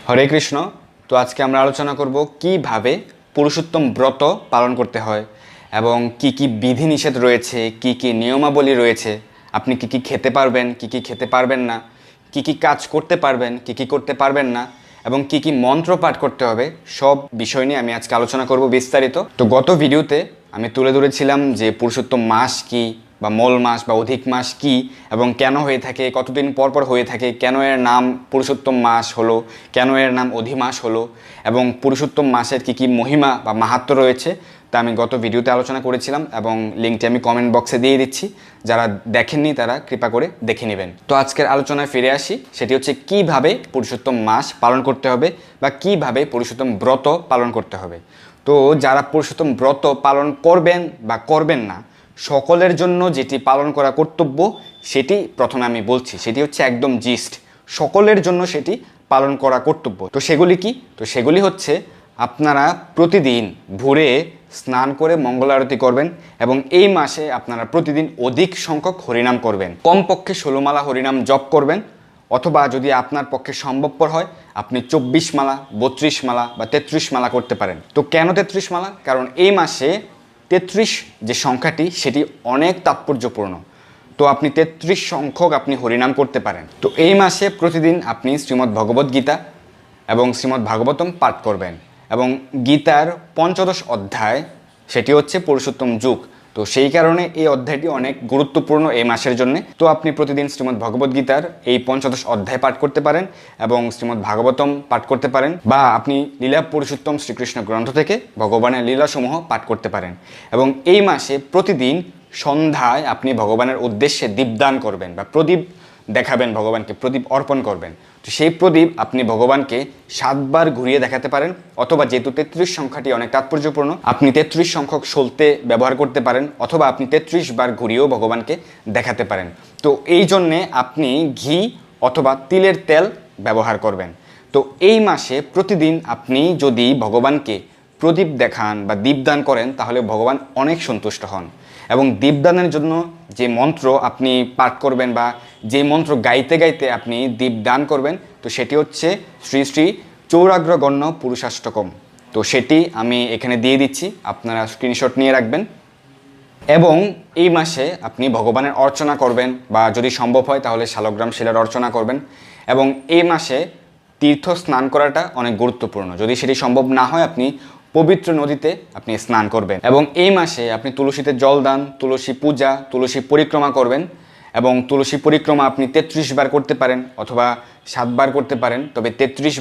হরে কৃষ্ণ। তো আজকে আমরা আলোচনা করব কিভাবে পুরুষোত্তম ব্রত পালন করতে হয় এবং কি কি বিধিনিষেধ রয়েছে, কি কি নিয়মাবলী রয়েছে, আপনি কি কি খেতে পারবেন, কি কি খেতে পারবেন না, কি কি কাজ করতে পারবেন, কি কি করতে পারবেন না, এবং কি কি মন্ত্র পাঠ করতে হবে, সব বিষয় নিয়ে আমি আজকে আলোচনা করব বিস্তারিত। তো গত ভিডিওতে আমি তুলে ধরেছিলাম যে পুরুষোত্তম মাস কি বা মল মাস বা অধিক মাস কি এবং কেন হয়ে থাকে, কতদিন পর পর হয়ে থাকে, কেন এর নাম পুরুষোত্তম মাস হলো, কেন এর নাম অধিমাস হলো, এবং পুরুষোত্তম মাসের কি কি মহিমা বা মাহাত্ম্য রয়েছে তা আমি গত ভিডিওতে আলোচনা করেছিলাম এবং লিঙ্কটি আমি কমেন্ট বক্সে দিয়ে দিচ্ছি। যারা দেখেননি তারা কৃপা করে দেখে নেবেন। তো আজকের আলোচনায় ফিরে আসি, সেটি হচ্ছে কিভাবে পুরুষোত্তম মাস পালন করতে হবে বা কিভাবে পুরুষোত্তম ব্রত পালন করতে হবে। তো যারা পুরুষোত্তম ব্রত পালন করবেন বা করবেন না, সকলের জন্য যেটি পালন করা কর্তব্য সেটি প্রথমে আমি বলছি, সেটি হচ্ছে একদম জিস্ট, সকলের জন্য সেটি পালন করা কর্তব্য। তো সেগুলি কি? তো সেগুলি হচ্ছে আপনারা প্রতিদিন ভোরে স্নান করে মঙ্গল আরতি করবেন এবং এই মাসে আপনারা প্রতিদিন অধিক সংখ্যক হরিনাম করবেন, কমপক্ষে 16 মালা হরিনাম জপ করবেন, অথবা যদি আপনার পক্ষে সম্ভবপর হয় আপনি 24 মালা, 32 মালা বা 33 মালা করতে পারেন। তো কেন 33 মালা? কারণ এই মাসে 33 যে সংখ্যাটি সেটি অনেক তাৎপর্যপূর্ণ। তো আপনি 33 সংখ্যক আপনি হরিনাম করতে পারেন। তো এই মাসে প্রতিদিন আপনি শ্রীমদ্ ভগবদ্ গীতা এবং শ্রীমদ্ ভাগবতম পাঠ করবেন এবং গীতার 15 অধ্যায় সেটি হচ্ছে পুরুষোত্তম যুগ। তো সেই কারণে এই অধ্যায়টি অনেক গুরুত্বপূর্ণ এই মাসের জন্য। তো আপনি প্রতিদিন শ্রীমদ্ ভগবদ্ গীতার এই 15 অধ্যায় পাঠ করতে পারেন এবং শ্রীমদ্ ভাগবতম পাঠ করতে পারেন, বা আপনি লীলা পুরুষোত্তম শ্রীকৃষ্ণ গ্রন্থ থেকে ভগবানের লীলাসমূহ পাঠ করতে পারেন। এবং এই মাসে প্রতিদিন সন্ধ্যায় আপনি ভগবানের উদ্দেশ্যে দীপদান করবেন বা প্রদীপ দেখাবেন, ভগবানকে প্রদীপ অর্পণ করবেন। তো সেই প্রদীপ আপনি ভগবানকে 7 বার ঘুরিয়ে দেখাতে পারেন, অথবা যেহেতু 33 সংখ্যাটি অনেক তাৎপর্যপূর্ণ আপনি 33 সংখ্যক সলতে ব্যবহার করতে পারেন, অথবা আপনি 33 বার ঘুরিয়েও ভগবানকে দেখাতে পারেন। তো এই জন্যে আপনি ঘি অথবা তিলের তেল ব্যবহার করবেন। তো এই মাসে প্রতিদিন আপনি যদি ভগবানকে প্রদীপ দেখান বা দীপদান করেন তাহলে ভগবান অনেক সন্তুষ্ট হন। এবং দীপদানের জন্য যে মন্ত্র আপনি পাঠ করবেন বা যে মন্ত্র গাইতে গাইতে আপনি দীপদান করবেন, তো সেটি হচ্ছে শ্রী শ্রী চৌরাগ্রগণ্য পুরুষাষ্টকম। তো সেটি আমি এখানে দিয়ে দিচ্ছি, আপনারা স্ক্রিনশট নিয়ে রাখবেন। এবং এই মাসে আপনি ভগবানের অর্চনা করবেন, বা যদি সম্ভব হয় তাহলে শালগ্রাম শিলার অর্চনা করবেন। এবং এই মাসে তীর্থ স্নান করাটা অনেক গুরুত্বপূর্ণ। যদি সেটি সম্ভব না হয় আপনি পবিত্র নদীতে আপনি স্নান করবেন। এবং এই মাসে আপনি তুলসীতে জল দান, তুলসী পূজা, তুলসী পরিক্রমা করবেন। এবং তুলসী পরিক্রমা আপনি 33 বার করতে পারেন অথবা 7 বার করতে পারেন, তবে 33